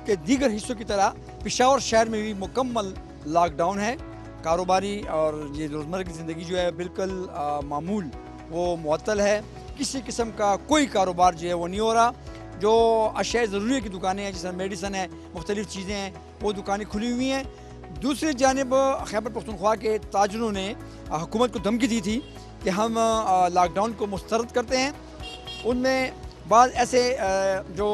کے دیگر حصوں کی طرح پشاور شہر میں بھی مکمل لاک ڈاؤن ہے. کاروباری اور یہ روزمرہ کی زندگی جو ہے بالکل معمول وہ معطل ہے. کسی قسم کا کوئی کاروبار جو ہے وہ نہیں ہو رہا. جو اشیاء ضروری کی دکانیں ہیں جیسے میڈیسن ہے, مختلف چیزیں ہیں, وہ دکانیں کھلی ہوئی ہیں. دوسری جانب خیبر پختونخوا کے تاجروں نے حکومت کو دھمکی دی تھی کہ ہم لاک ڈاؤن کو مسترد کرتے ہیں. ان میں بعض ایسے جو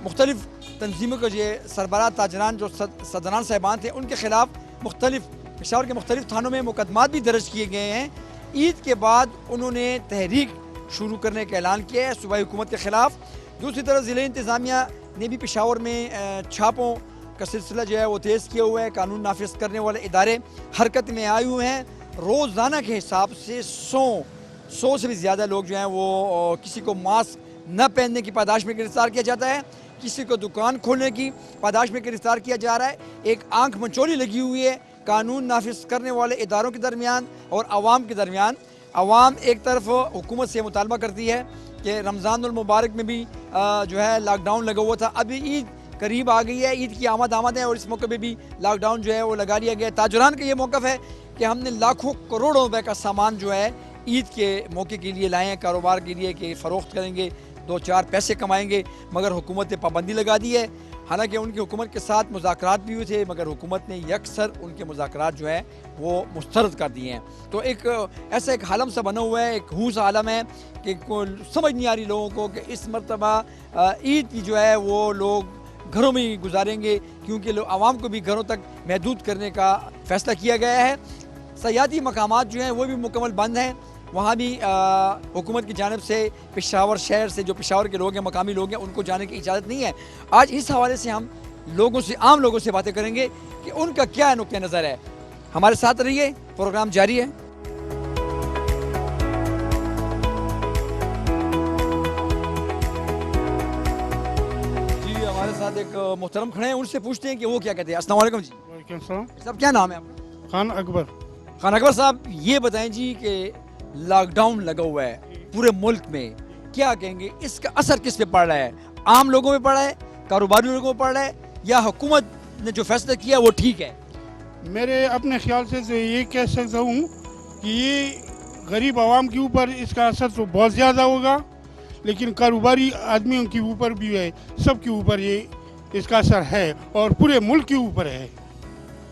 مختلف تنظیموں کے جو سربراہ تاجران جو صدران صاحبان تھے ان کے خلاف مختلف پشاور کے مختلف تھانوں میں مقدمات بھی درج کیے گئے ہیں. عید کے بعد انہوں نے تحریک شروع کرنے کا اعلان کیا ہے صوبائی حکومت کے خلاف. دوسری طرف ضلع انتظامیہ نے بھی پشاور میں چھاپوں کا سلسلہ جو ہے وہ تیز کیا ہوا ہے. قانون نافذ کرنے والے ادارے حرکت میں آئے ہوئے ہیں. روزانہ کے حساب سے 100 سے بھی زیادہ لوگ جو ہیں وہ کسی کو ماسک نہ پہننے کی پاداش میں گرفتار کیا جاتا ہے, کسی کو دکان کھولنے کی پاداش میں گرفتار کیا جا رہا ہے. ایک آنکھ منچولی لگی ہوئی ہے قانون نافذ کرنے والے اداروں کے درمیان اور عوام کے درمیان. عوام ایک طرف حکومت سے مطالبہ کرتی ہے کہ رمضان المبارک میں بھی جو ہے لاک ڈاؤن لگا ہوا تھا, ابھی عید قریب آ گئی ہے, عید کی آمد ہے اور اس موقع پہ بھی لاک ڈاؤن جو ہے وہ لگا لیا گیا ہے. تاجران کا یہ موقف ہے کہ ہم نے لاکھوں کروڑوں روپے کا سامان جو ہے عید کے موقع کے لیے لائے ہیں کاروبار کے لیے کہ فروخت کریں گے, 2-4 پیسے کمائیں گے, مگر حکومت نے پابندی لگا دی ہے. حالانکہ ان کی حکومت کے ساتھ مذاکرات بھی ہوئے تھے مگر حکومت نے یکسر ان کے مذاکرات جو ہے وہ مسترد کر دیے ہیں. تو ایسا ایک عالم سا بنا ہوا ہے, ایک ہوس عالم ہے کہ سمجھ نہیں آ رہی لوگوں کو کہ اس مرتبہ عید کی جو ہے وہ لوگ گھروں میں ہی گزاریں گے کیونکہ عوام کو بھی گھروں تک محدود کرنے کا فیصلہ کیا گیا ہے. سیاحتی مقامات جو ہیں وہ بھی مکمل بند ہیں, وہاں بھی حکومت کی جانب سے پشاور شہر سے جو پشاور کے لوگ ہیں, مقامی لوگ ہیں, ان کو جانے کی اجازت نہیں ہے. آج اس حوالے سے ہم عام لوگوں سے باتیں کریں گے کہ ان کا کیا نقطہ نظر ہے. ہمارے ساتھ رہیے, پروگرام جاری ہے. جی ہمارے ساتھ ایک محترم کھڑے ہیں, ان سے پوچھتے ہیں کہ وہ کیا کہتے ہیں. السلام علیکم جی. وعلیکم السلام. صاحب کیا نام ہے آپ کا؟ خان اکبر. خان اکبر صاحب یہ بتائیں جی کہ لاک ڈاؤن لگا ہوا ہے پورے ملک میں, کیا کہیں گے اس کا اثر کس پہ پڑ رہا ہے؟ عام لوگوں پہ پڑ رہا ہے, کاروباری لوگوں پہ پڑ رہا ہے, یا حکومت نے جو فیصلہ کیا وہ ٹھیک ہے؟ میرے اپنے خیال سے تو یہ کہہ سکتا ہوں کہ یہ غریب عوام کے اوپر اس کا اثر تو بہت زیادہ ہوگا, لیکن کاروباری آدمیوں کے اوپر بھی ہے, سب کے اوپر یہ اس کا اثر ہے اور پورے ملک کے اوپر ہے.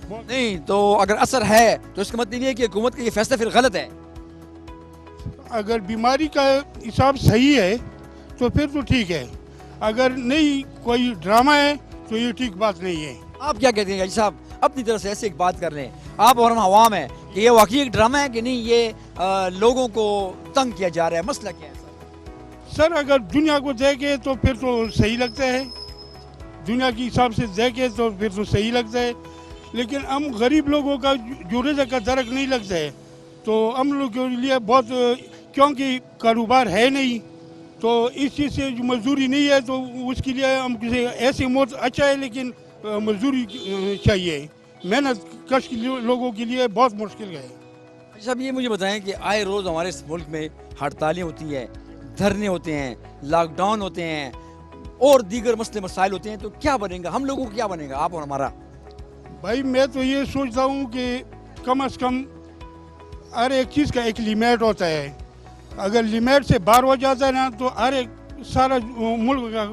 نہیں تو اگر اثر ہے تو اس کا مطلب یہ ہے کہ حکومت کا یہ فیصلہ پھر غلط ہے. اگر بیماری کا حساب صحیح ہے تو پھر تو ٹھیک ہے, اگر نہیں کوئی ڈرامہ ہے تو یہ ٹھیک بات نہیں ہے. آپ کیا کہتے ہیں جی صاحب, اپنی طرف سے ایسے ایک بات کر لیں آپ اور ہم عوام ہیں کہ یہ واقعی ایک ڈرامہ ہے کہ نہیں, یہ لوگوں کو تنگ کیا جا رہا ہے, مسئلہ کیا ہے سر؟ اگر دنیا کو دیکھے تو پھر تو صحیح لگتا ہے, دنیا کے حساب سے دیکھے تو پھر تو صحیح لگتا ہے, لیکن ہم غریب لوگوں کا جو رزق کا درک نہیں لگتا ہے تو ہم لوگ کے لیے بہت, کیونکہ کاروبار ہے نہیں تو اس چیز سے جو مزدوری نہیں ہے تو اس کے لیے ہم کسی ایسی موت اچھا ہے, لیکن مزدوری چاہیے. محنت کش کے لوگوں کے لیے بہت مشکل ہے. صاحب یہ مجھے بتائیں کہ آئے روز ہمارے اس ملک میں ہڑتالیں ہوتی ہیں, دھرنے ہوتے ہیں, لاک ڈاؤن ہوتے ہیں اور دیگر مسئلے مسائل ہوتے ہیں, تو کیا بنے گا, ہم لوگوں کو کیا بنے گا آپ اور ہمارا؟ بھائی میں تو یہ سوچتا ہوں کہ کم از کم ہر ایک چیز کا ایک لیمیٹ ہوتا ہے. اگر لیمیٹ سے باہر ہو جاتا ہے نا تو ہر ایک سارا ملک کا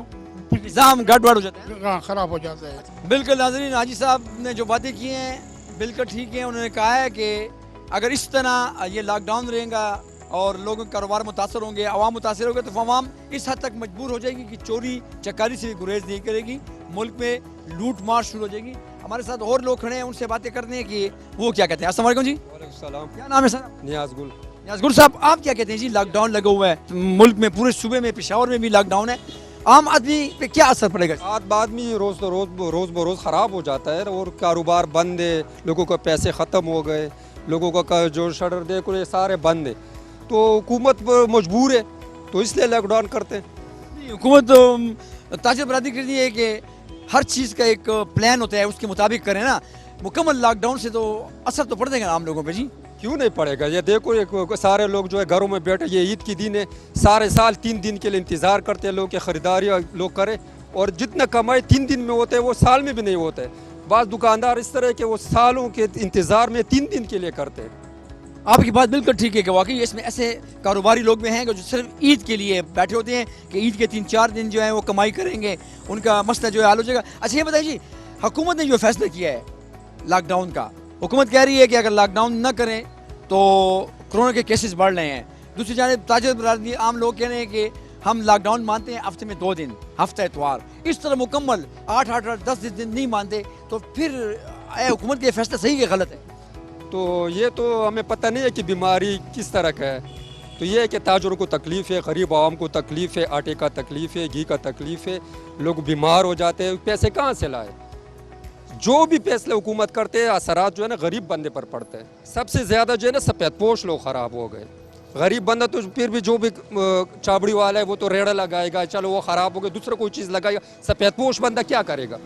نظام گڑبڑ ہو جاتا ہے, خراب ہو جاتا ہے. بالکل. ناظرین, حاجی صاحب نے جو باتیں کی ہیں بالکل ٹھیک ہیں. انہوں نے کہا ہے کہ اگر اس طرح یہ لاک ڈاؤن رہے گا اور لوگوں کے کاروبار متاثر ہوں گے, عوام متاثر ہوگا, تو عوام اس حد تک مجبور ہو جائے گی کہ چوری چکاری سے بھی گریز نہیں کرے گی, ملک میں لوٹ مار شروع ہو جائے گی. ہمارے ساتھ اور لوگ کھڑے ہیں, ان سے باتیں کرنے ہیں کہ وہ کیا کہتے ہیں. السلام علیکم جی. وعلیکم السلام. کیا نام ہے سر؟ نیاز گل. نیاز گل صاحب آپ کیا کہتے ہیں جی, لاک ڈاؤن لگا ہوا ہے ملک میں, پورے صوبے میں, پشاور میں بھی لاک ڈاؤن ہے, عام آدمی پہ کیا اثر پڑے گا؟ آدمی روز بروز خراب ہو جاتا ہے اور کاروبار بند ہے, لوگوں کے پیسے ختم ہو گئے, لوگوں کا جو شٹر دیکھو یہ سارے بند ہیں, تو حکومت مجبور ہے تو اس لیے لاک ڈاؤن کرتے ہیں. حکومت تاجر برادری کے لیے کہ ہر چیز کا ایک پلان ہوتا ہے, اس کے مطابق کریں نا. مکمل لاک ڈاؤن سے تو اثر تو پڑ دے گا عام لوگوں پہ جی. کیوں نہیں پڑے گا؟ یہ دیکھو سارے لوگ جو ہے گھروں میں بیٹھے, یہ عید کی دن ہے, سارے سال 3 دن کے لیے انتظار کرتے ہیں لوگ کہ خریداری لوگ کریں, اور جتنا کمائی 3 دن میں ہوتے ہیں وہ سال میں بھی نہیں ہوتے. بعض دکاندار اس طرح کے وہ سالوں کے انتظار میں 3 دن کے لیے کرتے ہیں. آپ کی بات بالکل ٹھیک ہے کہ واقعی اس میں ایسے کاروباری لوگ بھی ہیں جو صرف عید کے لیے بیٹھے ہوتے ہیں کہ عید کے 3-4 دن جو ہیں وہ کمائی کریں گے, ان کا مسئلہ جو ہے حل ہو جائے گا. اچھا یہ بتائیے جی, حکومت نے جو فیصلہ کیا ہے لاک ڈاؤن کا, حکومت کہہ رہی ہے کہ اگر لاک ڈاؤن نہ کریں تو کرونا کے کیسز بڑھ رہے ہیں. دوسری جانب تاجر برادری عام لوگ کہہ رہے ہیں کہ ہم لاک ڈاؤن مانتے ہیں ہفتے میں 2 دن, ہفتہ اتوار. اس طرح مکمل 8-10 دن نہیں مانتے تو پھر حکومت کا یہ فیصلہ صحیح کہ غلط ہے؟ تو یہ تو ہمیں پتہ نہیں ہے کہ بیماری کس طرح کا ہے. تو یہ ہے کہ تاجروں کو تکلیف ہے, غریب عوام کو تکلیف ہے, آٹے کا تکلیف ہے, گھی کا تکلیف ہے, لوگ بیمار ہو جاتے ہیں, پیسے کہاں سے لائے؟ جو بھی فیصلے حکومت کرتے ہیں اثرات جو ہے نا غریب بندے پر پڑتے ہیں. سب سے زیادہ جو ہے نا سفید پوش لوگ خراب ہو گئے. غریب بندہ تو پھر بھی جو بھی چابڑی والا ہے وہ تو ریڑا لگائے گا, چلو وہ خراب ہو گئے, دوسرا کوئی چیز لگائے گا. سفید پوش بندہ کیا کرے گا؟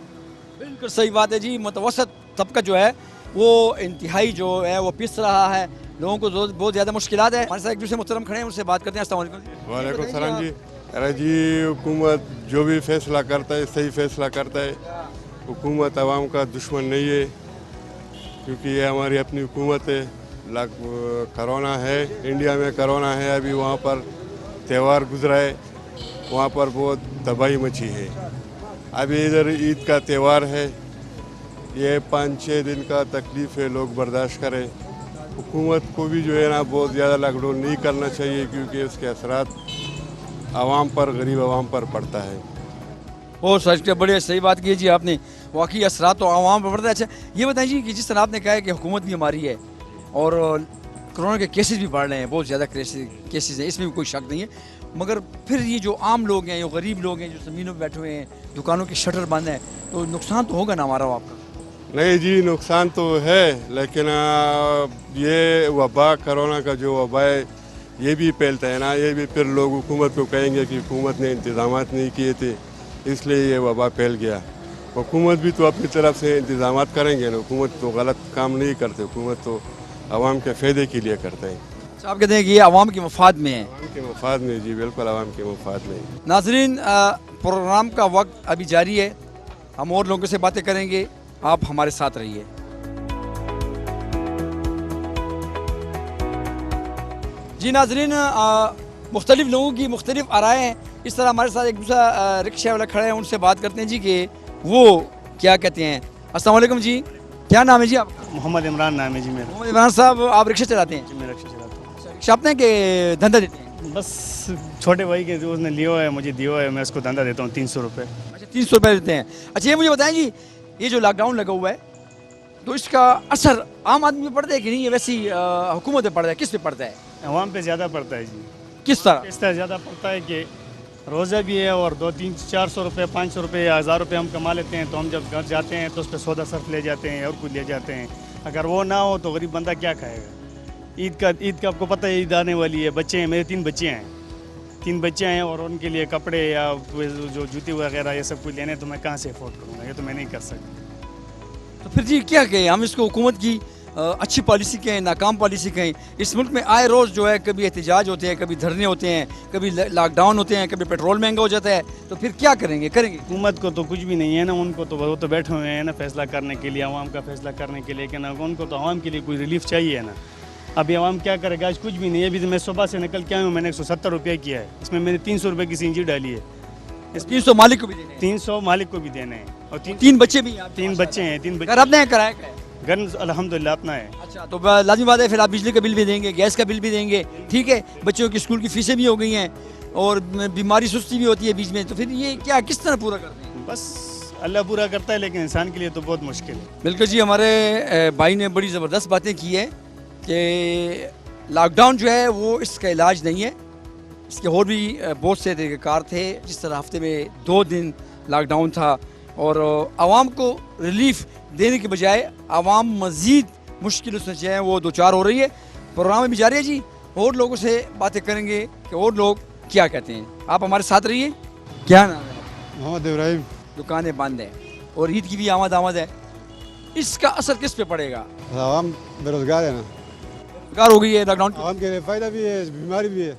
بالکل صحیح بات ہے جی. متوسط طبقہ جو ہے وہ انتہائی جو ہے وہ پس رہا ہے, لوگوں کو بہت زیادہ مشکلات ہے. ہمارے ساتھ ایک دوسرے محترم کھڑے ہیں, ان سے بات کرتے ہیں. السلام علیکم. وعلیکم السلام جی. ارے جی حکومت جو بھی فیصلہ کرتا ہے صحیح فیصلہ کرتا ہے. حکومت عوام کا دشمن نہیں ہے کیونکہ یہ ہماری اپنی حکومت ہے. کرونا ہے, انڈیا میں کرونا ہے, ابھی وہاں پر تہوار گزرا ہے, وہاں پر بہت تباہی مچی ہے. ابھی ادھر عید کا تہوار ہے, یہ 5-6 دن کا تکلیف ہے, لوگ برداشت کریں. حکومت کو بھی جو ہے نا بہت زیادہ لاک ڈاؤن نہیں کرنا چاہیے کیونکہ اس کے اثرات عوام پر, غریب عوام پر پڑتا ہے. بہت سچ کے بڑے صحیح بات کی جی آپ نے, واقعی اثرات تو عوام پر پڑتا ہے. اچھا یہ بتائیں جی کہ جس طرح آپ نے کہا ہے کہ حکومت بھی ہماری ہے اور کرونا کے کیسز بھی بڑھ رہے ہیں, بہت زیادہ کیسز ہیں, اس میں بھی کوئی شک نہیں ہے, مگر پھر یہ جو عام لوگ ہیں, جو غریب لوگ ہیں, جو زمینوں پہ بیٹھے ہوئے ہیں, دکانوں کے شٹر بند ہیں, تو نقصان تو ہوگا نا ہمارا آپ کا؟ نہیں جی نقصان تو ہے, لیکن یہ وبا کرونا کا جو وبا ہے یہ بھی پھیلتا ہے نا, یہ بھی پھر لوگ حکومت کو کہیں گے کہ حکومت نے انتظامات نہیں کیے تھے اس لیے یہ وبا پھیل گیا. حکومت بھی تو اپنی طرف سے انتظامات کریں گے نا, حکومت تو غلط کام نہیں کرتے, حکومت تو عوام کے فائدے کے لیے کرتے ہیں. آپ کہتے ہیں کہ یہ عوام کے مفاد میں ہے؟ عوام کے مفاد میں جی, بالکل عوام کے مفاد میں. ناظرین پروگرام کا وقت ابھی جاری ہے, ہم اور لوگوں سے باتیں کریں گے, آپ ہمارے ساتھ رہیے. جی ناظرین, مختلف لوگوں کی مختلف آرائیں ہیں. اس طرح ہمارے ساتھ ایک دوسرا رکشہ والا کھڑا ہے, ان سے بات کرتے ہیں جی کہ وہ کیا کہتے ہیں. السلام علیکم جی, کیا نام ہے جی آپ کا؟ محمد عمران نام ہے جی میرا. محمد عمران صاحب, آپ رکشہ چلاتے ہیں؟ جی میں رکشہ چلاتا ہوں. رکشہ اپنے کہ دھندا دیتے ہیں؟ بس چھوٹے بھائی کے اس نے لیا ہے, مجھے دیا ہے, میں اس کو دھندا دیتا ہوں 300 روپے. اچھا 300 روپے دیتے ہیں. اچھا یہ مجھے بتائیں جی, یہ جو لاک ڈاؤن لگا ہوا ہے تو اس کا اثر عام آدمی پہ پڑتا ہے کہ نہیں, ویسی حکومت پہ پڑتا ہے, کس پہ پڑتا ہے؟ عوام پہ زیادہ پڑتا ہے جی. کس طرح؟ اس طرح زیادہ پڑتا ہے کہ روزہ بھی ہے اور 200-400 روپے 500 روپے یا 1000 روپے ہم کما لیتے ہیں, تو ہم جب گھر جاتے ہیں تو اس پہ سودا صرف لے جاتے ہیں اور کچھ لے جاتے ہیں. اگر وہ نہ ہو تو غریب بندہ کیا کھائے گا؟ عید کا آپ کو پتہ ہے, عید آنے والی ہے. بچے ہیں میرے, 3 بچے ہیں, 3 بچے ہیں, اور ان کے لیے کپڑے یا جو جوتے وغیرہ یہ سب کچھ لینے, تو میں کہاں سے افورڈ کروں گا؟ یہ تو میں نہیں کر سکتا. تو پھر جی کیا کہیں ہم اس کو, حکومت کی اچھی پالیسی کہیں, ناکام پالیسی کہیں؟ اس ملک میں آئے روز جو ہے کبھی احتجاج ہوتے ہیں, کبھی دھرنے ہوتے ہیں, کبھی لاک ڈاؤن ہوتے ہیں, کبھی پیٹرول مہنگا ہو جاتا ہے, تو پھر کیا کریں گے؟ حکومت کو تو کچھ بھی نہیں ہے نا, ان کو تو وہ تو بیٹھے ہوئے ہیں نا فیصلہ کرنے کے لیے, عوام کا فیصلہ کرنے کے لیے, کہ نا ان کو تو عوام کے لیے کوئی ریلیف چاہیے نا. ابھی عوام کیا کرے گا؟ آج کچھ بھی نہیں ہے. ابھی میں صبح سے نکل کے آیا ہوں, میں نے 170 روپیہ کیا ہے, اس میں نے 300 روپے کی سی NG ڈالی ہے. 300 مالک کو بھی دینے ہیں؟ 300 مالک کو بھی دینے ہیں, اور 3 بچے بھی ہیں؟ 3 بچے ہیں. 3 گھر اپنے کرایہ کا ہے؟ گھر الحمدللہ اپنا ہے. اچھا تو لازمی بات ہے پھر آپ بجلی کا بل بھی دیں گے, گیس کا بل بھی دیں گے, ٹھیک ہے, بچوں کی اسکول کی فیسیں بھی ہو گئی ہیں, اور بیماری سستی بھی ہوتی ہے بیچ میں, تو پھر یہ کیا کس طرح پورا کرتے ہیں؟ بس اللہ پورا کرتا ہے, لیکن انسان کے لیے تو بہت مشکل ہے. بالکل جی, ہمارے بھائی نے بڑی زبردست باتیں کی ہے کہ لاک ڈاؤن جو ہے وہ اس کا علاج نہیں ہے, اس کے اور بھی بہت سے طریقہ کار تھے. جس طرح ہفتے میں 2 دن لاک ڈاؤن تھا, اور عوام کو ریلیف دینے کے بجائے عوام مزید مشکلوں سے جو ہے وہ دوچار ہو رہی ہے. پروگرام میں بھی جاری ہے جی, اور لوگوں سے باتیں کریں گے کہ اور لوگ کیا کہتے ہیں. آپ ہمارے ساتھ رہیے. کیا نام ہے؟ محمد ابراہیم. دکانیں بند ہیں اور عید کی بھی آمد ہے, اس کا اثر کس پہ پڑے گا؟ عوام بے روزگار ہے نا, بیکار ہو گئی ہے لاک ڈاؤن. عوام کے لیے فائدہ بھی ہے, بیماری بھی ہے.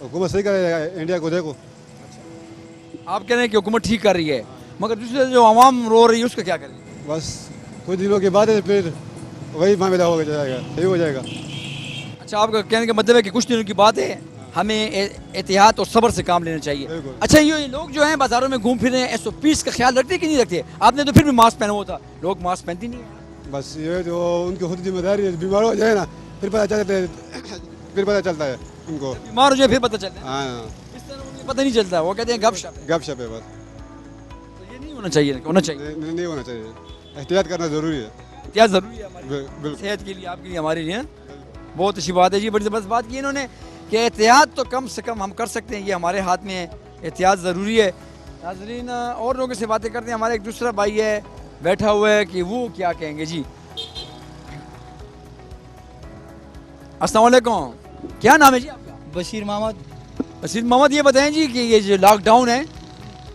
حکومت صحیح کرے گا, انڈیا کو دیکھو. आप कह रहे हैं कि हुकूमत ठीक कर रही है, मगर दूसरे जो आवाम रो रही है उसका क्या करें? बस कुछ दिनों के बाद फिर वही मामला हो जाएगा, सही हो जाएगा। अच्छा, आपका कहने का मतलब है कि कुछ दिनों की बात है, हमें एहतियात और सब्र से काम लेना चाहिए। बिल्कुल। अच्छा, ये लोग जो हैं बाजारों में घूम फिर रहे हैं, SOPs का ख्याल रखते हैं कि नहीं रखते? आपने तो फिर भी मास्क पहना हुआ था, लोग मास्क पहनते नहीं हैं। बस ये तो उनकी खुद जिम्मेदारी है, बीमार हो जाए ना फिर पता चलता है फिर पता चलता है उनको। बीमार हो जाए फिर पता चलता है, हाँ, इस तरह उन्हें पता नहीं चलता, वो कहते हैं गपशप है। गप शप है बस। तो ये नहीं होना चाहिए, होना चाहिए, नहीं होना चाहिए, एहतियात करना ज़रूरी है। क्या ज़रूरी है हमारी बिल्कुल। सेहत के लिए, आपके लिए, हमारे लिए। बहुत अच्छी बात है जी, बड़ी ज़बरदस्त बात की इन्होंने कि एहतियात तो कम से कम हम कर सकते हैं, ये हमारे हाथ में है, एहतियात ज़रूरी है। नाज़रीन, और लोगों से बातें करते हैं, हमारा एक दूसरा भाई है बैठा हुआ है कि वो क्या कहेंगे जी। अस्सलाम वालेकुम, क्या नाम है जी आपका? बशीर मोहम्मद। बशीर मोहम्मद, ये बताएं जी कि ये जो लॉकडाउन है,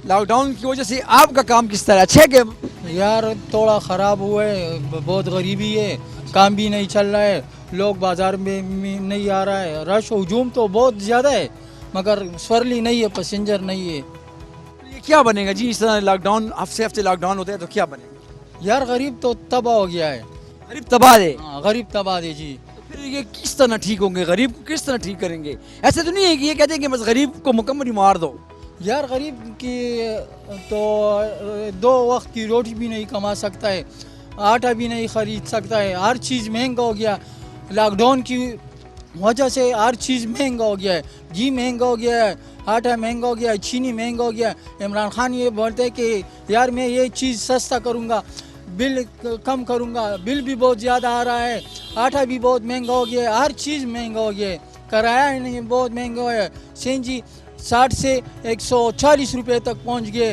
लॉकडाउन की वजह से आपका काम किस तरह, अच्छा है कि? यार थोड़ा ख़राब हुआ है, बहुत गरीबी है, काम भी नहीं चल रहा है, लोग बाज़ार में नहीं आ रहा है, रश हजूम तो बहुत ज़्यादा है मगर स्वरली नहीं है, पैसेंजर नहीं है। ये क्या बनेगा जी इस तरह लॉकडाउन, हफ्ते हफ्ते लॉकडाउन होता है तो क्या बनेगा? यार गरीब तो तबाह हो गया है। गरीब तबाह है, हाँ, गरीब तबाह है जी। फिर ये किस तरह ठीक होंगे, गरीब को किस तरह ठीक करेंगे? ऐसे तो नहीं है कि ये कहते हैं कि बस गरीब को मुकम्मल ही मार दो। यार गरीब की तो 2 वक्त की रोटी भी नहीं कमा सकता है, आटा भी नहीं ख़रीद सकता है, हर चीज़ महंगा हो गया। लॉकडाउन की वजह से हर चीज़ महंगा हो गया है, घी महंगा हो गया है, आटा महंगा हो गया है, चीनी महंगा हो गया है। इमरान खान ये बोलते हैं कि यार मैं ये चीज़ सस्ता करूँगा, बिल कम करूँगा, बिल भी बहुत ज़्यादा आ रहा है, आटा भी बहुत महंगा हो गया है, हर चीज़ महंगा हो गया है, किराया नहीं बहुत महंगा हो है, सीएनजी 60 से 140 रुपये तक पहुँच गए,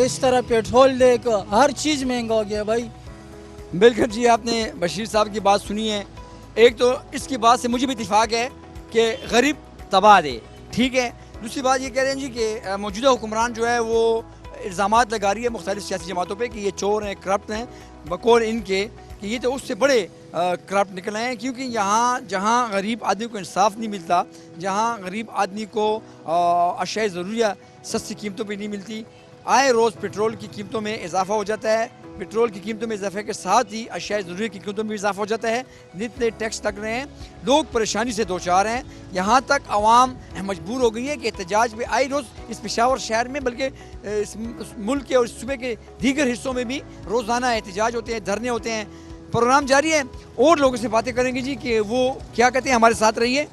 इस तरह पेट्रोल देकर हर चीज़ महंगा हो गया भाई। बिल्कुल जी, आपने बशीर साहब की बात सुनी है। एक तो इसकी बात से मुझे भी इत्तेफाक है कि गरीब तबाह दे, ठीक है। दूसरी बात ये कह रहे हैं जी कि मौजूदा हुक्मरान जो है वो इल्ज़ामात लगा रही है मुख्तलिफ सियासी जमातों पे कि ये चोर हैं, करप्ट हैं, बकौल इनके कि ये तो उससे बड़े करप्ट निकल आए हैं, क्योंकि यहाँ जहाँ गरीब आदमी को इंसाफ नहीं मिलता, जहाँ गरीब आदमी को अशिया ज़रूरिया सस्ती कीमतों पे नहीं मिलती, आए रोज़ पेट्रोल की कीमतों में इजाफा हो जाता है, पेट्रोल की कीमतों में इजाफे के साथ ही अशिया ज़रूरी की कीमतों में भी इजाफा हो जाता है, नित नए टैक्स लग रहे हैं, लोग परेशानी से दो चार हैं। यहाँ तक आवाम मजबूर हो गई है कि एहतजाज में आई रोज़ इस पेशावर शहर में, बल्कि इस मुल्क के और सूबे के दीगर हिस्सों में भी रोज़ाना एहतजाज होते हैं, धरने होते हैं, प्रोग्राम जारी है। और लोगों से बातें करेंगे जी कि वो क्या कहते हैं, हमारे साथ रहिए।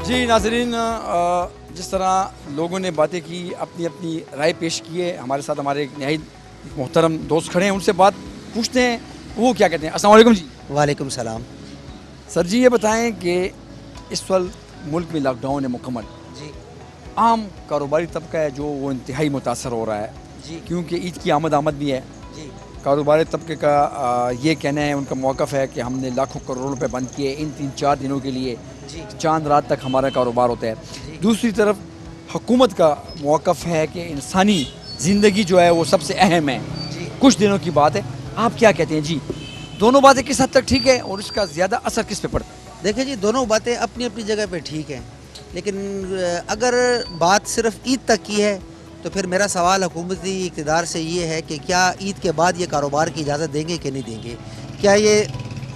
जी नाज़रीन, जिस तरह लोगों ने बातें की, अपनी अपनी राय पेश की है, हमारे साथ हमारे एक नहायत मोहतरम दोस्त खड़े हैं, उनसे बात पूछते हैं वो क्या कहते हैं। अस्सलाम वालेकुम जी। वालेकुम सलाम। सर जी, ये बताएं कि इस वक्त मुल्क में लॉकडाउन है मुकम्मल जी आम कारोबारी तबका है जो वो इंतहाई मुतासर हो रहा है, जी क्योंकि ईद की आमद भी है। जी कारोबारी तबके का ये कहना है, उनका मौक़िफ़ है कि हमने लाखों करोड़ रुपए बंद किए इन 3-4 दिनों के लिए, जी चांद रात तक हमारा कारोबार होता है। दूसरी तरफ हुकूमत का मौक़िफ़ है कि इंसानी ज़िंदगी जो है वो सबसे अहम है। जी कुछ दिनों की बात है, आप क्या कहते हैं जी? दोनों बातें किस हद तक ठीक है और उसका ज़्यादा असर किस पे पड़ता है? देखिए जी, दोनों बातें अपनी अपनी जगह पे ठीक हैं, लेकिन अगर बात सिर्फ ईद तक की है तो फिर मेरा सवाल हुकूमती इक़्तिदार से ये है कि क्या ईद के बाद ये कारोबार की इजाज़त देंगे कि नहीं देंगे? क्या ये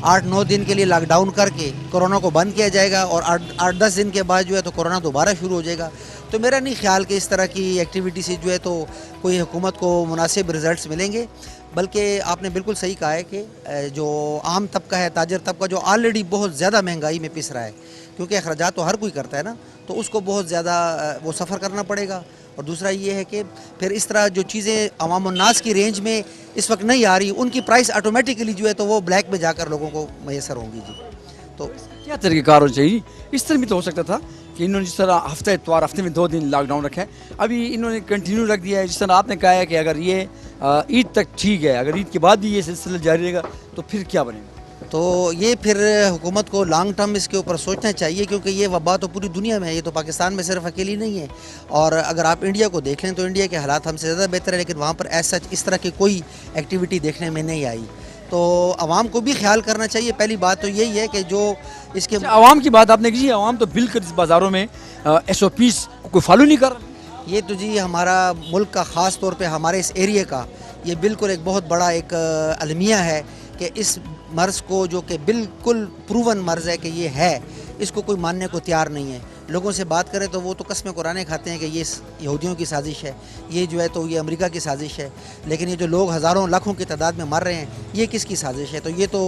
8-9 दिन के लिए लॉकडाउन करके कोरोना को बंद किया जाएगा और 8-10 दिन के बाद जो है तो कोरोना दोबारा शुरू हो जाएगा? तो मेरा नहीं ख्याल कि इस तरह की एक्टिविटी से जो है तो कोई हुकूमत को मुनासिब रिज़ल्ट्स मिलेंगे। बल्कि आपने बिल्कुल सही कहा है कि जो आम तबका है, ताजर तबका, जो ऑलरेडी बहुत ज़्यादा महंगाई में पिस रहा है, क्योंकि अखराजात तो हर कोई करता है ना, तो उसको बहुत ज़्यादा वो सफ़र करना पड़ेगा। और दूसरा ये है कि फिर इस तरह जो चीज़ें अवाम उन्नास की रेंज में इस वक्त नहीं आ रही, उनकी प्राइस ऑटोमेटिकली जो है तो वो ब्लैक में जाकर लोगों को मैसर होंगी जी। तो क्या तरीक़ेकार हो चाहिए? इस तरह भी तो हो सकता था कि इन्होंने जिस तरह हफ्ते इतवार हफ्ते में 2 दिन लॉकडाउन रखा है, अभी इन्होंने कंटिन्यू रख दिया है। जिस तरह आपने कहा है कि अगर ये ईद तक ठीक है, अगर ईद के बाद भी ये सिलसिला जारी रहेगा तो फिर क्या बनेगा? तो ये फिर हुकूमत को लॉन्ग टर्म इसके ऊपर सोचना चाहिए, क्योंकि ये वबा तो पूरी दुनिया में है, ये तो पाकिस्तान में सिर्फ अकेली नहीं है। और अगर आप इंडिया को देख लें तो इंडिया के हालात हमसे ज़्यादा बेहतर है, लेकिन वहाँ पर ऐसा इस तरह की कोई एक्टिविटी देखने में नहीं आई। तो आवाम को भी ख्याल करना चाहिए। पहली बात तो यही है कि जो इसके आवाम की बात आपने की, आवाम तो बिल्कुल इस बाज़ारों में SOPs कोई फॉलो नहीं कर रहा। ये तो जी हमारा मुल्क का ख़ास तौर पे हमारे इस एरिया का ये बिल्कुल एक बहुत बड़ा एक अलमिया है कि इस मर्ज़ को, जो कि बिल्कुल प्रूवन मर्ज़ है कि ये है, इसको कोई मानने को तैयार नहीं है। लोगों से बात करें तो वो तो कस्में कुराने खाते हैं कि ये यहूदियों की साजिश है, ये जो है तो ये अमेरिका की साजिश है। लेकिन ये जो लोग हज़ारों लाखों की तादाद में मर रहे हैं, ये किसकी साजिश है? तो ये तो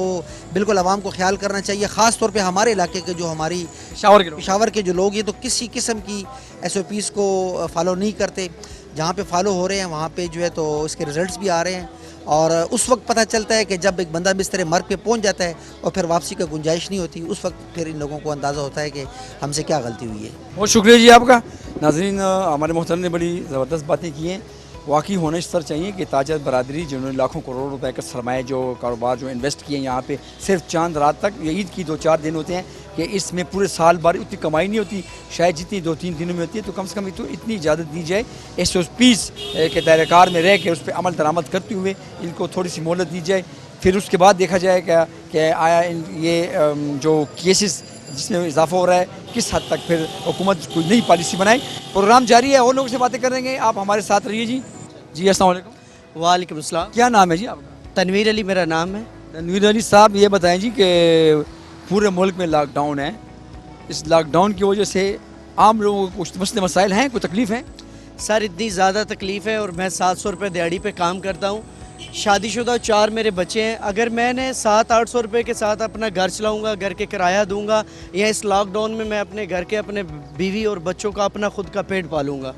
बिल्कुल आवाम को ख्याल करना चाहिए। ख़ास तौर पे हमारे इलाके के जो हमारी पेशावर के जो लोग, ये तो किसी किस्म की SOPs को फॉलो नहीं करते। जहाँ पे फॉलो हो रहे हैं वहाँ पे जो है तो इसके रिज़ल्ट्स भी आ रहे हैं। और उस वक्त पता चलता है कि जब एक बंदा बिस्तर मर्ग पे पहुंच जाता है और फिर वापसी का गुंजाइश नहीं होती, उस वक्त फिर इन लोगों को अंदाज़ा होता है कि हमसे क्या गलती हुई है। बहुत शुक्रिया जी आपका। नाज़रीन, हमारे मोहतरम ने बड़ी ज़बरदस्त बातें की हैं। वाकई होना इस तरह चाहिए कि ताजर बरादरी जिन्होंने लाखों करोड़ रुपए का सरमाए जो कारोबार जो इन्वेस्ट किए यहाँ पे, सिर्फ चांद रात तक, ये ईद की 2-4 दिन होते हैं कि इसमें पूरे साल भर उतनी कमाई नहीं होती, शायद जितनी 2-3 दिनों में होती है। तो कम से कम तो इतनी इजाज़त दी जाए, SOPs के दायरेकार में रह के उस पर अमल दरामद करते हुए इनको थोड़ी सी मोहलत दी जाए। फिर उसके बाद देखा जाए कि आया ये जो केसेस जिसमें इजाफा हो रहा है, किस हद तक फिर हुकूमत कोई नई पॉलिसी बनाए। प्रोग्राम जारी है, और लोगों से बातें करेंगे, आप हमारे साथ रहिए जी। जी अस्सलाम वालेकुम। वालेकुम अस्सलाम। क्या नाम है जी आपका? तनवीर अली मेरा नाम है। तनवीर अली साहब, ये बताएं जी कि पूरे मुल्क में लॉकडाउन है, इस लॉकडाउन की वजह से आम लोगों को कुछ मसले मसाइल हैं, कोई तकलीफ़ है? सर इतनी ज़्यादा तकलीफ़ है और मैं 700 रुपये दिहाड़ी पे काम करता हूँ। शादीशुदा 4 मेरे बच्चे हैं। अगर मैंने 700-800 रुपये के साथ अपना घर चलाऊँगा, घर के किराया दूँगा, या इस लॉकडाउन में मैं अपने घर के अपने बीवी और बच्चों का अपना खुद का पेट पालूँगा।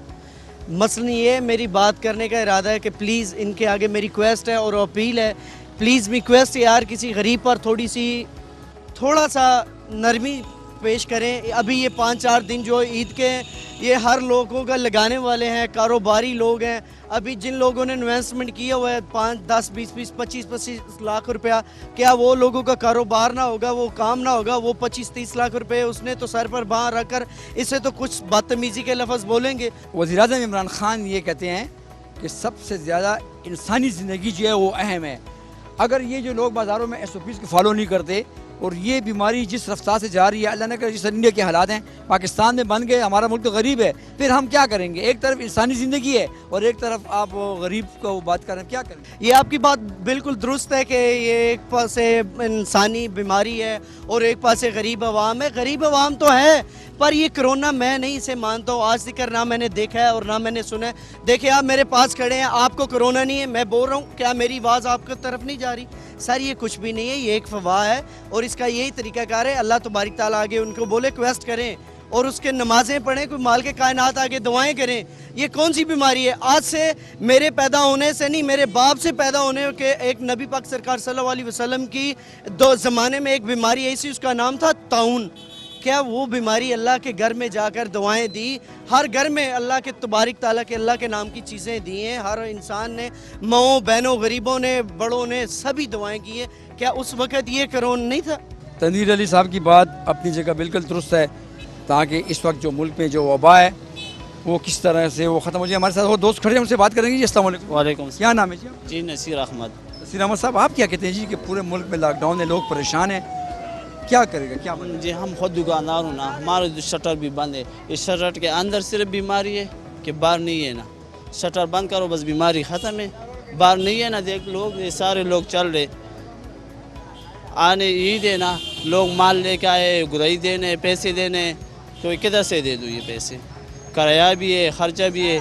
मसलन ये मेरी बात करने का इरादा है कि प्लीज़ इनके आगे मेरी रिक्वेस्ट है और अपील है, प्लीज़ रिक्वेस्ट यार, किसी गरीब पर थोड़ा सा नरमी पेश करें। अभी ये 5-4 दिन जो ईद के ये हर लोगों का लगाने वाले हैं, कारोबारी लोग हैं। अभी जिन लोगों ने इन्वेस्टमेंट किया हुआ है 5, 10, 20, 25 लाख रुपया, क्या वो लोगों का कारोबार ना होगा, वो काम ना होगा? वो 25-30 लाख रुपए उसने तो सर पर बांध रख कर इससे तो कुछ बदतमीज़ी के लफ्ज़ बोलेंगे। वज़ीर-ए-आज़म इमरान खान ये कहते हैं कि सबसे ज़्यादा इंसानी ज़िंदगी जो है वो अहम है। अगर ये जो लोग बाज़ारों में SOPs को फॉलो नहीं करते और ये बीमारी जिस रफ्तार से जा रही है, अल्लाह ने कहा जिस इंडिया के हालात हैं, पाकिस्तान में बन गए, हमारा मुल्क तो गरीब है, फिर हम क्या करेंगे? एक तरफ इंसानी ज़िंदगी है और एक तरफ आप गरीब को बात कर रहे हैं, क्या करेंगे? ये आपकी बात बिल्कुल दुरुस्त है कि ये एक पास से इंसानी बीमारी है और एक पास से गरीब अवाम है। गरीब अवाम तो है, पर ये कोरोना मैं नहीं इसे मानता हूँ। आज तक ना मैंने देखा है और ना मैंने सुना है। देखिए आप मेरे पास खड़े हैं, आपको कोरोना नहीं है, मैं बोल रहा हूँ, क्या मेरी आवाज़ आपकी तरफ नहीं जा रही? सर ये कुछ भी नहीं है, ये एक फवाह है और इसका यही तरीक़ाकार है। अल्लाह तबारिक ताला आगे उनको बोले क्वेस्ट करें और उसके नमाज़ें पढ़ें, कोई माल के कायनात आगे दुआएं करें। ये कौन सी बीमारी है? आज से मेरे पैदा होने से नहीं, मेरे बाप से पैदा होने के एक नबी पाक सरकार सल्लल्लाहु अलैहि वसल्लम की 2 ज़माने में एक बीमारी ऐसी, उसका नाम था ताउन। क्या वो बीमारी अल्लाह के घर में जाकर दुआएं दी? हर घर में अल्लाह के तबारिक ताला के अल्लाह के नाम की चीज़ें दी हैं। हर इंसान ने, माओ बहनों, गरीबों ने, बड़ों ने, सभी दुआएं की है। क्या उस वक़्त ये कोरोना नहीं था? तनवीर अली साहब की बात अपनी जगह बिल्कुल दुरुस्त है, ताकि इस वक्त जो मुल्क में जो वबा है वो किस तरह से वो ख़त्म हो जाए। हमारे साथ वो दोस्त खड़े हैं, उनसे बात करेंगे जी। अस्सलाम वालेकुम। वालेकुम। क्या नाम है जी? जी नसीर अहमद। नसीर अहमद साहब, आप क्या कहते हैं जी कि पूरे मुल्क में लॉकडाउन है, लोग परेशान हैं, क्या करेगा, क्या बनेगा? जी हम खुद दुकानदार हूँ ना, हमारा जो शटर भी बंद है। इस शटर के अंदर सिर्फ बीमारी है कि बाहर नहीं है ना। शटर बंद करो बस बीमारी ख़त्म है, बाहर नहीं है ना। देख लोग, ये सारे लोग चल रहे, आने ईद है ना, लोग माल लेके आए, गुदाई देने, पैसे देने, तो किधर से दे दूँ ये पैसे? किराया भी है, ख़र्चा भी है,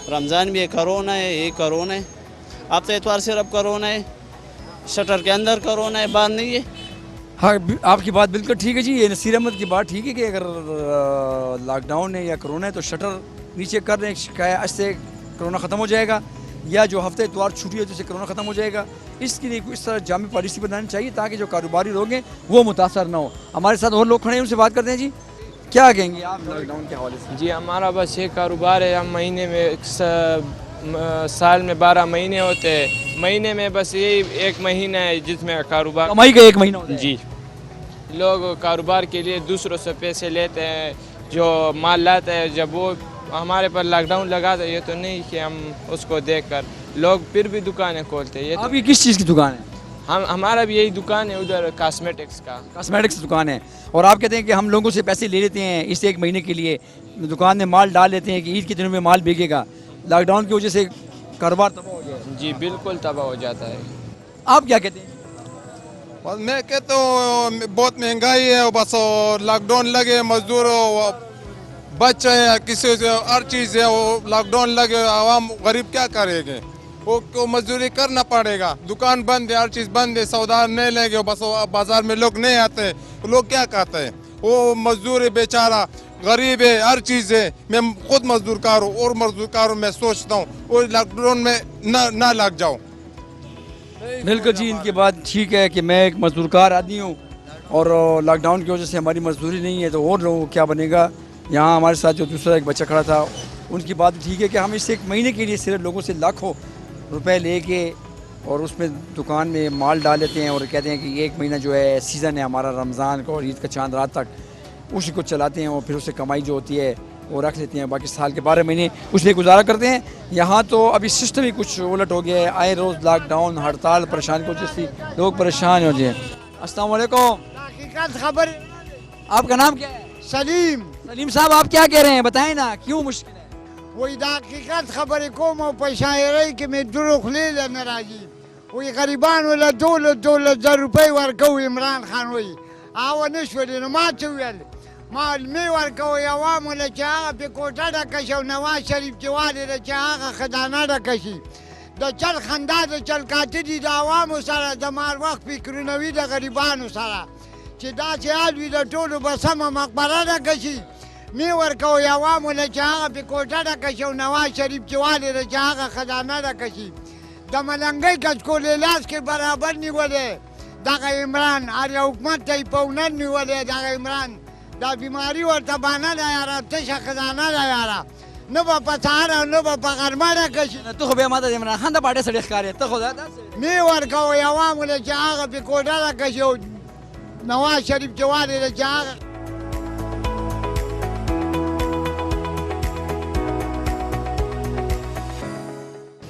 रमज़ान भी है, कोरोना है, ये कोरोना है। अब तो एतवार सिर्फ कोरोना है, शटर के अंदर कोरोना है, बाहर नहीं है। हाँ, आपकी बात बिल्कुल ठीक है जी। ये नसीर अहमद की बात ठीक है कि अगर लॉकडाउन है या कोरोना है तो शटर नीचे कर रहे हैं, इससे कोरोना ख़त्म हो जाएगा। या जो हफ्ते इतवार छुट्टी है जिससे कोरोना ख़त्म हो जाएगा, इसके लिए इस तरह जामी पॉलिसी बनानी चाहिए ताकि जो कारोबारी लोग हैं वो मुतासर ना हो। हमारे साथ और लोग खड़े हैं, उनसे बात करते हैं। जी क्या कहेंगे आप लॉकडाउन के हवाले से? जी हमारा बस ये कारोबार है, हम महीने में साल में 12 महीने होते हैं, महीने में बस यही 1 महीना है जिसमें कारोबार कमाई का 1 महीना होता है। जी लोग कारोबार के लिए दूसरों से पैसे लेते हैं, जो माल लाते हैं, जब वो हमारे पर लॉकडाउन लगा तो ये तो नहीं कि हम उसको देखकर लोग फिर भी दुकानें खोलते हैं। ये तो आपकी किस चीज़ की दुकान है? हमारा भी यही दुकान है, उधर कॉस्मेटिक्स का। कॉस्मेटिक्स दुकान है, और आप कहते हैं कि हम लोगों से पैसे ले लेते हैं इस 1 महीने के लिए, दुकान में माल डाल लेते हैं कि ईद के दिनों में माल बिकेगा, लॉकडाउन की वजह से कारोबार तबाह हो गया। जी बिल्कुल तबाह हो जाता है। आप क्या कहते हैं? बस मैं कहता हूँ बहुत महंगाई है, बस लॉकडाउन लगे, मजदूर बच्चे हैं, किसी से हर चीज़ है, वो लॉकडाउन लगे, आवाम गरीब क्या करेंगे? वो मजदूरी करना पड़ेगा, दुकान बंद है, हर चीज़ बंद है, सौदा नहीं लेंगे, बस बाजार में लोग नहीं आते, लोग क्या कहते हैं? वो मजदूर है बेचारा, गरीब है, हर चीज़ है। मैं खुद मजदूर कार हूँ और मजदूर कार हूँ, मैं सोचता हूँ वो लॉकडाउन में ना लग जाऊँ। बिल्कुल जी, इनके बाद ठीक है कि मैं एक मजदूरकार आदमी हूँ और लॉकडाउन की वजह से हमारी मजदूरी नहीं है, तो और लोगों को क्या बनेगा। यहाँ हमारे साथ जो दूसरा एक बच्चा खड़ा था, उनकी बात ठीक है कि हम इस 1 महीने के लिए सिर्फ लोगों से लाखों रुपए लेके और उसमें दुकान में माल डाल लेते हैं और कहते हैं कि 1 महीना जो है सीज़न है हमारा रमज़ान का और ईद का चांद रात तक, उसी को चलाते हैं और फिर उससे कमाई जो होती है वो रख लेते हैं, बाकी साल के 12 महीने उसमें गुजारा करते हैं। यहाँ तो अभी सिस्टम ही कुछ उलट हो गया है, आए रोज़ लॉकडाउन, हड़ताल, परेशानी की वजह से लोग परेशान हो जाए। अस्सलाम वालेकुम, खबर। आपका नाम क्या है? सलीम। सलीम साहब, आप क्या कह रहे हैं, बताएं ना, क्यों मुश्किल है? वही हकीकत खबर को मैं पैसा रही कि मैं दुरुख ले लेना राजी, वही गरीबान वाला 2,000 रुपये वर्कौ इमरान खान वही आवा नशवली नमा चुयल माल में वर्कौ आवाम वाला चाह पे कोटा रखा नवाज शरीफ के वाले चाह खजाना रखी द चल खंदा द चल काटे दी आवाम सारा दमार वक्त फिक्र नवी द गरीबान सारा चिदा से आदमी द टोलो बसम मकबरा रखी मैं वर्कौ आवाम वाला चाह पे कोटा रखा नवाज शरीफ के वाले चाह खजाना रखी द मलंगई कच को लेलास के बराबर नहीं बोले दागा इमरान आर्या हुकूमत तई पौनर नहीं बोले दागा इमरान दा बीमारी और तबाना ना यारा तशा खजाना ना यारा न बापा सारा न बापा गरमाना कशी तो खबे माता इमरान खान दा बाटे सड़े खारे तो खुदा मैं वर्का हो आवाम ले चाह पे कोटा ला कशी नवाज शरीफ जवाले ले चाह।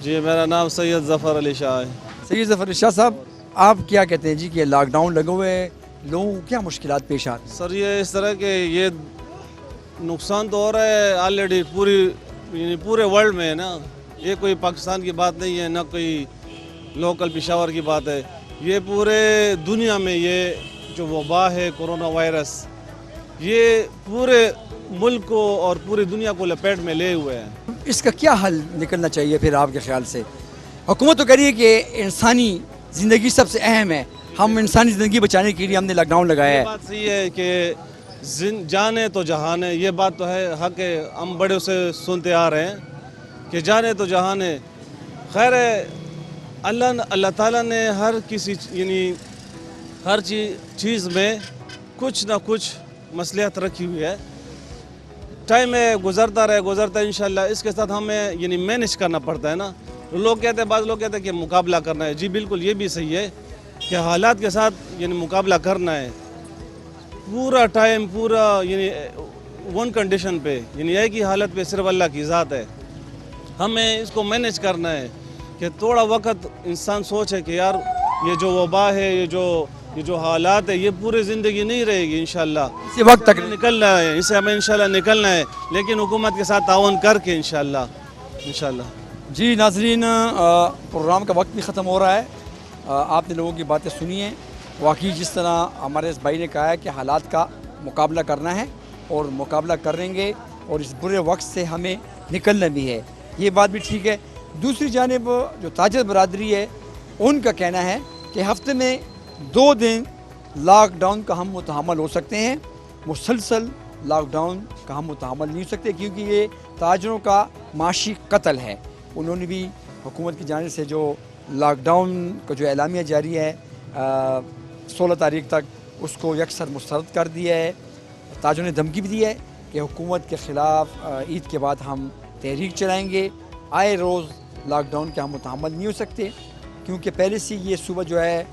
जी मेरा नाम सैयद ज़फ़र अली शाह है। सैयद ज़फ़र अली शाह साहब, आप क्या कहते हैं जी कि लॉकडाउन लगे हुए लोगों को क्या मुश्किलात पेश आ रही? सर ये इस तरह के ये नुकसान तो हो रहा है ऑलरेडी पूरे वर्ल्ड में है ना, ये कोई पाकिस्तान की बात नहीं है, ना कोई लोकल पेशावर की बात है, ये पूरे दुनिया में ये जो वबा है कोरोना वायरस, ये पूरे मुल्क को और पूरी दुनिया को लपेट में ले हुए हैं। इसका क्या हल निकलना चाहिए फिर आपके ख्याल से? हुकूमत तो कह रही है कि इंसानी ज़िंदगी सबसे अहम है, हम इंसानी ज़िंदगी बचाने के लिए हमने लॉकडाउन लगाया है। बात सही है कि जाने तो जहान है, ये बात तो है, हक है, हम बड़े से सुनते आ रहे हैं कि जाने तो जहान है। खैर अल्लाह ताला ने हर किसी यानी हर चीज़ में कुछ ना कुछ मसलियत रखी हुई है, टाइम है गुज़रता है इंशाल्लाह। इसके साथ हमें यानी मैनेज करना पड़ता है ना। लोग कहते हैं, बाद लोग कहते हैं कि मुकाबला करना है, जी बिल्कुल ये भी सही है कि हालात के साथ यानी मुकाबला करना है। पूरा टाइम पूरा यानी वन कंडीशन पे यानी एक ही हालत पे सिर्फ अल्लाह की ज़ात है, हमें इसको मैनेज करना है कि थोड़ा वक्त इंसान सोचे कि यार ये जो वबा है, ये जो हालात है, ये पूरी ज़िंदगी नहीं रहेगी इंशाल्लाह, इसी वक्त तक निकलना है, इससे हमें इंशाल्लाह निकलना है, लेकिन हुकूमत के साथ ताउन करके इंशाल्लाह। जी नाज़रीन, प्रोग्राम का वक्त भी ख़त्म हो रहा है। आपने लोगों की बातें सुनी हैं, वाकई जिस तरह हमारे इस भाई ने कहा है कि हालात का मुकाबला करना है और मुकाबला करेंगे और इस बुरे वक्त से हमें निकलना भी है, ये बात भी ठीक है। दूसरी जानिब जो ताजर बरादरी है, उनका कहना है कि हफ्ते में 2 दिन लॉकडाउन का हम मुतहम्मल हो सकते हैं, मुसलसल लॉकडाउन का हम मुतहम्मल नहीं हो सकते, क्योंकि ये ताजरों का माशी कत्ल है। उन्होंने भी हुकूमत की जानिब से जो लॉकडाउन का जो एलामिया जारी है 16 तारीख तक, उसको यकसर मुस्तरद कर दिया है। ताजों ने धमकी भी दी है कि हुकूमत के ख़िलाफ़ ईद के बाद हम तहरीक चलाएँगे। आए रोज़ लॉकडाउन के हम मुतहम्मल नहीं हो सकते, क्योंकि पहले से ये सूबा जो है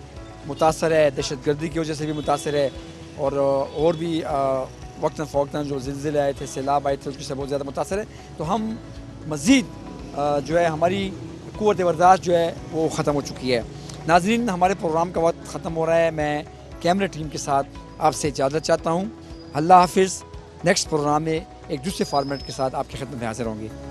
मुतासर है, दहशतगर्दी की वजह से भी मुतासर है, और भी वक्तन फ़वक्तन जो ज़िलज़िले आए थे, सैलाब आए थे, उसकी से बहुत ज़्यादा मुतासर है। तो हम मज़ीद जो है हमारी क़ुव्वत बर्दाश्त जो है वो ख़त्म हो चुकी है। नाज़रीन, हमारे प्रोग्राम का वक्त ख़त्म हो रहा है। मैं कैमरा टीम के साथ आपसे इजाज़त चाहता हूँ। अल्लाह हाफ़िज़। नेक्स्ट प्रोग्राम में एक दूसरे फॉर्मेट के साथ आपकी खिदमत में हाज़िर होंगे।